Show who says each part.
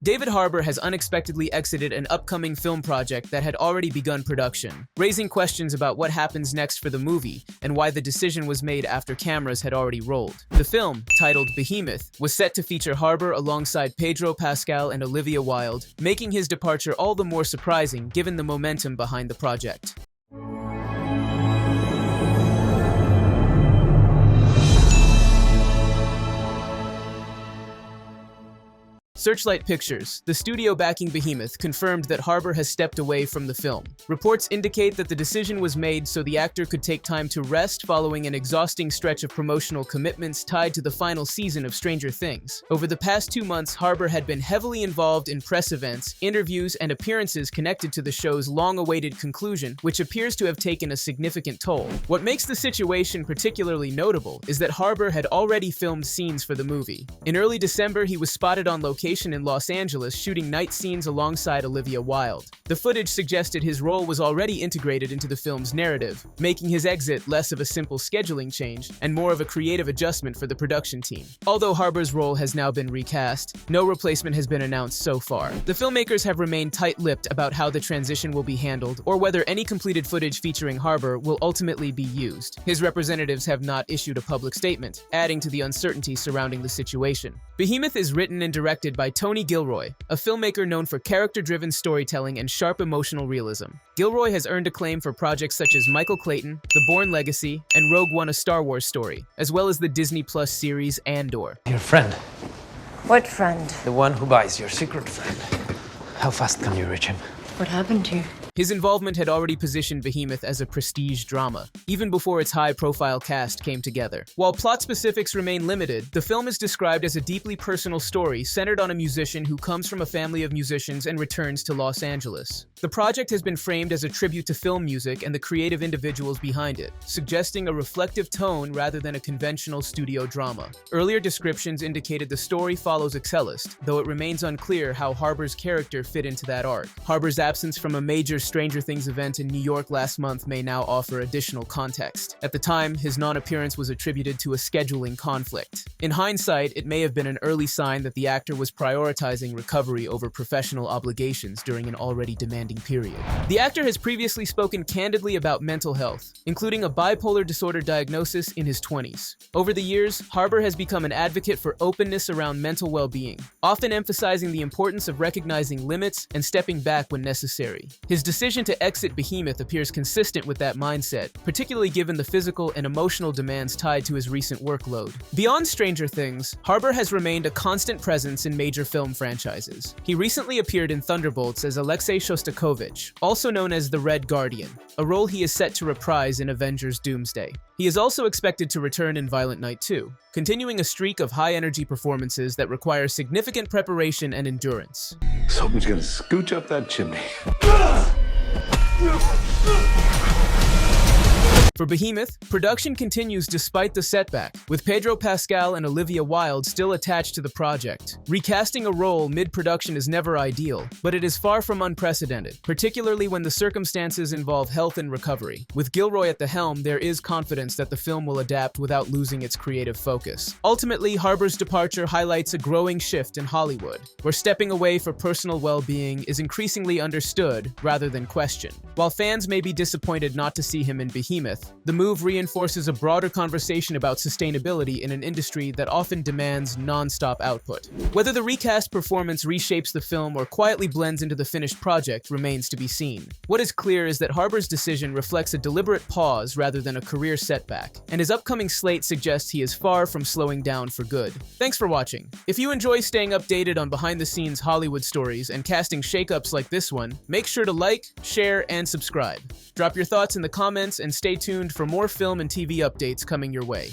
Speaker 1: David Harbour has unexpectedly exited an upcoming film project that had already begun production, raising questions about what happens next for the movie and why the decision was made after cameras had already rolled. The film, titled Behemoth, was set to feature Harbour alongside Pedro Pascal and Olivia Wilde, making his departure all the more surprising given the momentum behind the project. Searchlight Pictures, the studio backing Behemoth, confirmed that Harbour has stepped away from the film. Reports indicate that the decision was made so the actor could take time to rest following an exhausting stretch of promotional commitments tied to the final season of Stranger Things. Over the past 2 months, Harbour had been heavily involved in press events, interviews, and appearances connected to the show's long-awaited conclusion, which appears to have taken a significant toll. What makes the situation particularly notable is that Harbour had already filmed scenes for the movie. In early December, he was spotted on location in Los Angeles shooting night scenes alongside Olivia Wilde. The footage suggested his role was already integrated into the film's narrative, making his exit less of a simple scheduling change and more of a creative adjustment for the production team. Although Harbour's role has now been recast, no replacement has been announced so far. The filmmakers have remained tight-lipped about how the transition will be handled or whether any completed footage featuring Harbour will ultimately be used. His representatives have not issued a public statement, adding to the uncertainty surrounding the situation. Behemoth is written and directed by Tony Gilroy, a filmmaker known for character-driven storytelling and sharp emotional realism. Gilroy has earned acclaim for projects such as Michael Clayton, The Bourne Legacy, and Rogue One: A Star Wars Story, as well as the Disney Plus series Andor.
Speaker 2: Your friend.
Speaker 3: What friend?
Speaker 2: The one who buys your secret friend. How fast can you reach him?
Speaker 3: What happened to you?
Speaker 1: His involvement had already positioned Behemoth as a prestige drama, even before its high-profile cast came together. While plot specifics remain limited, the film is described as a deeply personal story centered on a musician who comes from a family of musicians and returns to Los Angeles. The project has been framed as a tribute to film music and the creative individuals behind it, suggesting a reflective tone rather than a conventional studio drama. Earlier descriptions indicated the story follows a cellist, though it remains unclear how Harbour's character fit into that arc. Harbour's absence from a major Stranger Things event in New York last month may now offer additional context. At the time, his non-appearance was attributed to a scheduling conflict. In hindsight, it may have been an early sign that the actor was prioritizing recovery over professional obligations during an already demanding period. The actor has previously spoken candidly about mental health, including a bipolar disorder diagnosis in his 20s. Over the years, Harbour has become an advocate for openness around mental well-being, often emphasizing the importance of recognizing limits and stepping back when necessary. His decision to exit Behemoth appears consistent with that mindset, particularly given the physical and emotional demands tied to his recent workload. Beyond Stranger Things, Harbour has remained a constant presence in major film franchises. He recently appeared in Thunderbolts as Alexei Shostakovich, also known as the Red Guardian, a role he is set to reprise in Avengers: Doomsday. He is also expected to return in Violent Night 2, continuing a streak of high-energy performances that require significant preparation and endurance.
Speaker 4: Someone's gonna scooch up that chimney.
Speaker 1: For Behemoth, production continues despite the setback, with Pedro Pascal and Olivia Wilde still attached to the project. Recasting a role mid-production is never ideal, but it is far from unprecedented, particularly when the circumstances involve health and recovery. With Gilroy at the helm, there is confidence that the film will adapt without losing its creative focus. Ultimately, Harbour's departure highlights a growing shift in Hollywood, where stepping away for personal well-being is increasingly understood rather than questioned. While fans may be disappointed not to see him in Behemoth, the move reinforces a broader conversation about sustainability in an industry that often demands non-stop output. Whether the recast performance reshapes the film or quietly blends into the finished project remains to be seen. What is clear is that Harbour's decision reflects a deliberate pause rather than a career setback, and his upcoming slate suggests he is far from slowing down for good. Thanks for watching. If you enjoy staying updated on behind-the-scenes Hollywood stories and casting shakeups like this one, make sure to like, share, and subscribe. Drop your thoughts in the comments and stay tuned for more film and TV updates coming your way.